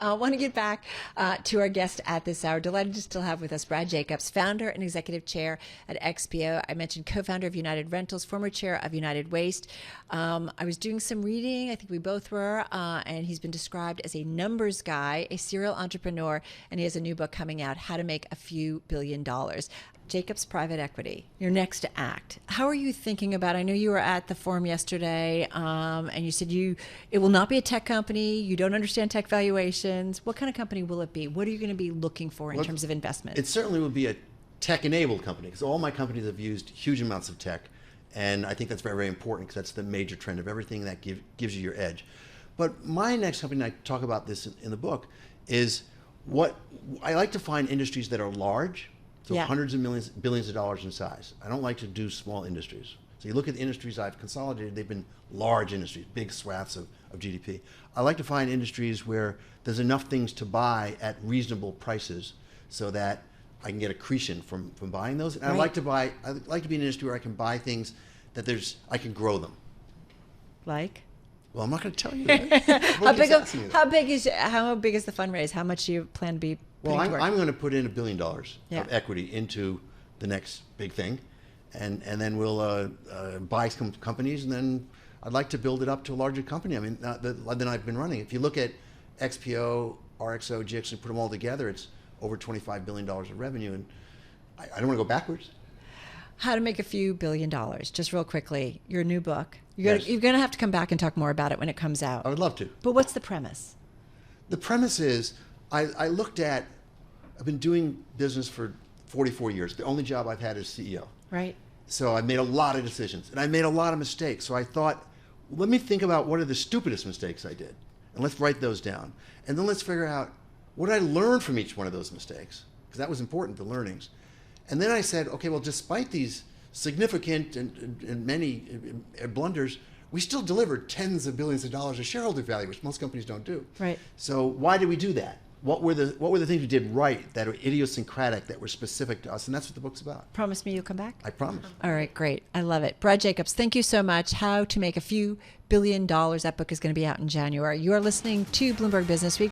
I want to get back to our guest at this hour. Delighted to still have with us Brad Jacobs, founder and executive chair at XPO. I mentioned co-founder of United Rentals, former chair of United Waste. I was doing some reading, I think we both were, and he's been described as a numbers guy, a serial entrepreneur, and he has a new book coming out, How to Make a Few Billion Dollars. Jacobs Private Equity, your next act. How are you thinking about, I know you were at the forum yesterday, and you said it will not be a tech company, you don't understand tech valuations. What kind of company will it be? What are you going to be looking for in terms of investment? It certainly will be a tech-enabled company, because all my companies have used huge amounts of tech, and I think that's very, very important, because that's the major trend of everything that gives you your edge. But my next company, and I talk about this in the book, is what I like to find industries that are large, so hundreds of millions, billions of dollars in size. I don't like to do small industries. So you look at the industries I've consolidated, they've been large industries, big swaths of GDP. I like to find industries where there's enough things to buy at reasonable prices so that I can get accretion from buying those. And I like to be in an industry where I can buy things that I can grow them. Like? Well, I'm not going to tell you that. How big is the fundraise? How much do you plan to be putting to work? I'm going to put in $1 billion of equity into the next big thing, and then we'll buy some companies, and then I'd like to build it up to a larger company. I mean, than I've been running. If you look at XPO, RXO, GX, and put them all together, it's over $25 billion of revenue, and I don't want to go backwards. How to Make a Few Billion Dollars. Just real quickly, your new book. You're going to have to come back and talk more about it when it comes out. I would love to. But what's the premise? The premise is, I've been doing business for 44 years. The only job I've had is CEO. Right. So I made a lot of decisions, and I made a lot of mistakes. So I thought, let me think about what are the stupidest mistakes I did, and let's write those down. And then let's figure out what did I learn from each one of those mistakes, because that was important, the learnings. And then I said, okay, well, despite these significant and many blunders, we still delivered tens of billions of dollars of shareholder value, which most companies don't do. Right. So why did we do that? What were the things we did right that were idiosyncratic, that were specific to us? And that's what the book's about. Promise me you'll come back? I promise. All right, great. I love it. Brad Jacobs, thank you so much. How to Make a Few Billion Dollars. That book is going to be out in January. You are listening to Bloomberg Business Week.